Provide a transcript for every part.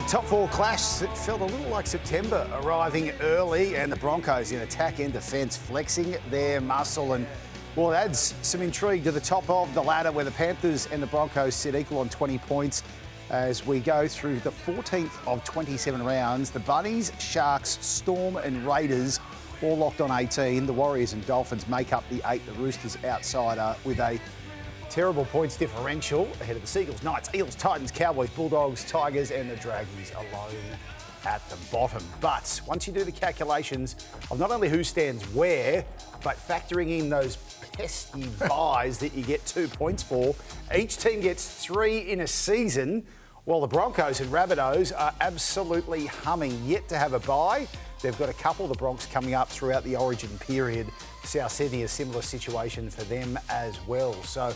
Top four clash that felt a little like September, arriving early, and the Broncos in attack and defence flexing their muscle, and well, it adds some intrigue to the top of the ladder where the Panthers and the Broncos sit equal on 20 points as we go through the 14th of 27 rounds. The Bunnies, Sharks, Storm and Raiders all locked on 18. The Warriors and Dolphins make up the 8. The Roosters outsider with a terrible points differential ahead of the Seagulls, Knights, Eels, Titans, Cowboys, Bulldogs, Tigers and the Dragons alone at the bottom. But once you do the calculations of not only who stands where, but factoring in those pesky buys that you get 2 points for, each team gets 3 in a season, while the Broncos and Rabbitohs are absolutely humming. Yet to have a bye. They've got a couple of the Bronx coming up throughout the origin period. South Sydney, a similar situation for them as well. So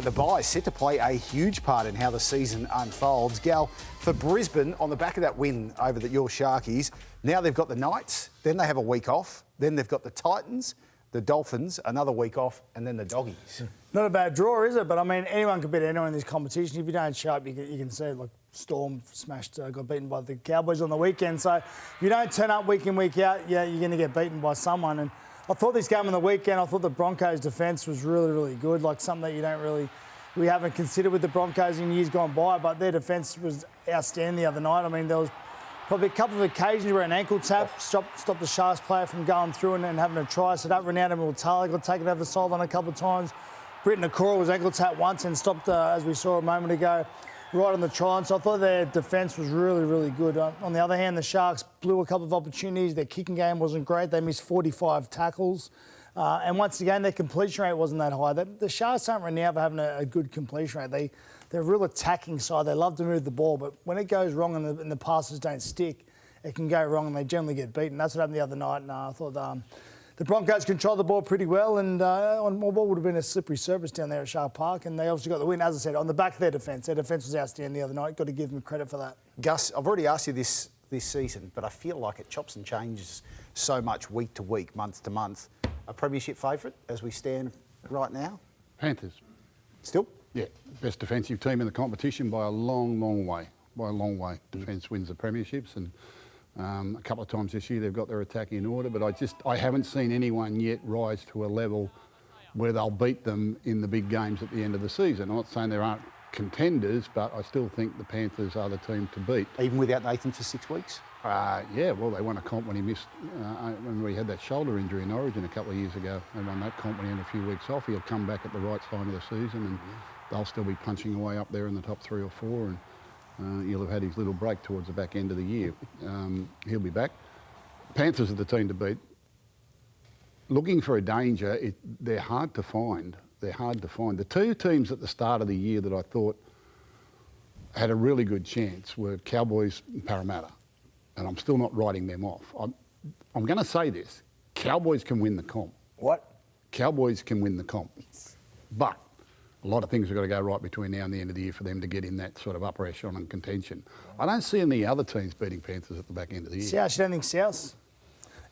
the bye is set to play a huge part in how the season unfolds. Gal, for Brisbane, on the back of that win over your Sharkies, now they've got the Knights, then they have a week off, then they've got the Titans, the Dolphins, another week off, and then the Doggies. Not a bad draw, is it? But, I mean, anyone can beat anyone in this competition. If you don't show up, you can see, like, Storm got beaten by the Cowboys on the weekend. So if you don't turn up week in, week out, yeah, you're going to get beaten by someone. And I thought this game on the weekend, I thought the Broncos' defence was really, really good, like something that we haven't considered with the Broncos in years gone by, but their defence was outstanding the other night. I mean, there was probably a couple of occasions where an ankle tap stopped the Sharks player from going through and having a try. So that Ronaldo Multala got taken over the sideline a couple of times. Britton Okoro was ankle tapped once and stopped, as we saw a moment ago, right on the try. And so I thought their defence was really, really good. On the other hand, the Sharks blew a couple of opportunities. Their kicking game wasn't great. They missed 45 tackles. And once again, their completion rate wasn't that high. The Sharks aren't renowned for having a good completion rate. They're a real attacking side. They love to move the ball, but when it goes wrong and the passes don't stick, it can go wrong and they generally get beaten. That's what happened the other night. And I thought the Broncos controlled the ball pretty well, and on what would have been a slippery surface down there at Shark Park, and they obviously got the win. As I said, on the back of their defence. Their defence was outstanding the other night. Got to give them credit for that. Gus, I've already asked you this season, but I feel like it chops and changes so much week to week, month to month. A premiership favourite as we stand right now? Panthers. Still? Yeah, best defensive team in the competition by a long, long way. By a long way. Defence wins the premierships, and a couple of times this year they've got their attack in order, but I haven't seen anyone yet rise to a level where they'll beat them in the big games at the end of the season. I'm not saying there aren't contenders, but I still think the Panthers are the team to beat. Even without Nathan for 6 weeks? Yeah, well, they won a comp when he missed, when we had that shoulder injury in Origin a couple of years ago. They won that comp when he had a few weeks off. He'll come back at the right time of the season, and they'll still be punching away up there in the top 3 or 4, and he'll have had his little break towards the back end of the year. He'll be back. Panthers are the team to beat. Looking for a danger, they're hard to find. They're hard to find. The 2 teams at the start of the year that I thought had a really good chance were Cowboys and Parramatta. And I'm still not writing them off. I'm going to say this. Cowboys can win the comp. What? Cowboys can win the comp. But a lot of things have got to go right between now and the end of the year for them to get in that sort of upper echelon and contention. I don't see any other teams beating Panthers at the back end of the year. South, you don't think South?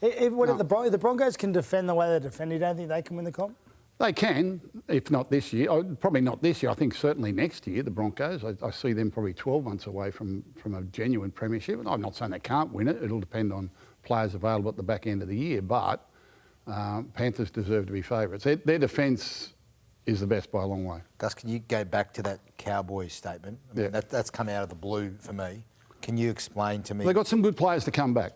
If the Broncos can defend the way they defend, you don't think they can win the comp? They can, if not this year. Probably not this year. I think certainly next year, the Broncos. I see them probably 12 months away from a genuine premiership. And I'm not saying they can't win it. It'll depend on players available at the back end of the year. But Panthers deserve to be favourites. Their defence is the best by a long way. Gus, can you go back to that Cowboys statement? I mean, that's come out of the blue for me. Can you explain to me? They've got some good players to come back.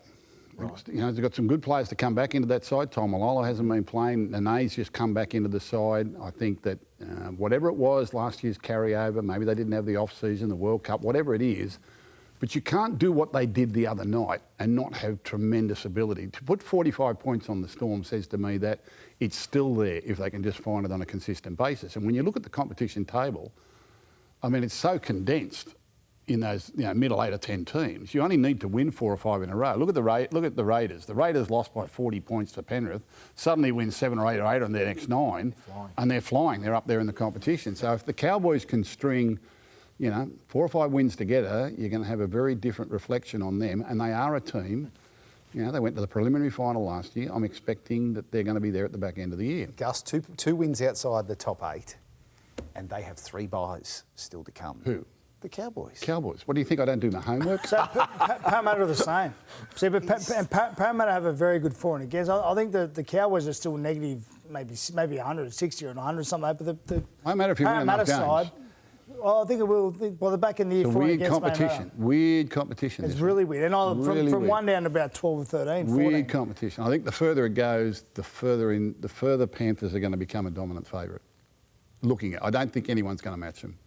Right. You know, they've got some good players to come back into that side. Tom Malolo hasn't been playing. Nene's just come back into the side. I think that whatever it was, last year's carryover, maybe they didn't have the off-season, the World Cup, whatever it is, but you can't do what they did the other night and not have tremendous ability. To put 45 points on the Storm says to me that it's still there if they can just find it on a consistent basis. And when you look at the competition table, I mean, it's so condensed in those middle 8 or 10 teams. You only need to win 4 or 5 in a row. Look at the Raiders. The Raiders lost by 40 points to Penrith, suddenly win 7 or 8 or 8 on their next 9, and they're flying. They're up there in the competition. So if the Cowboys can string 4 or 5 wins together, you're going to have a very different reflection on them, and they are a team. They went to the preliminary final last year. I'm expecting that they're going to be there at the back end of the year. Gus, two wins outside the top 8, and they have 3 buys still to come. Who? The Cowboys. Cowboys. What do you think? I don't do my homework? So Parramatta are the same. See, but Parramatta have a very good for and against. I think the Cowboys are still negative, maybe 160 or 100 something like that. But the Won't matter if you win enough games. side, well, I think it will. Well, they're back in the year It's a for and weird against competition. Weird competition. It's this really one. weird. And Really from weird. 1 down to about 12 or 13, 14. Weird competition. I think the further it goes, the further Panthers are going to become a dominant favourite. Looking at, I don't think anyone's going to match them.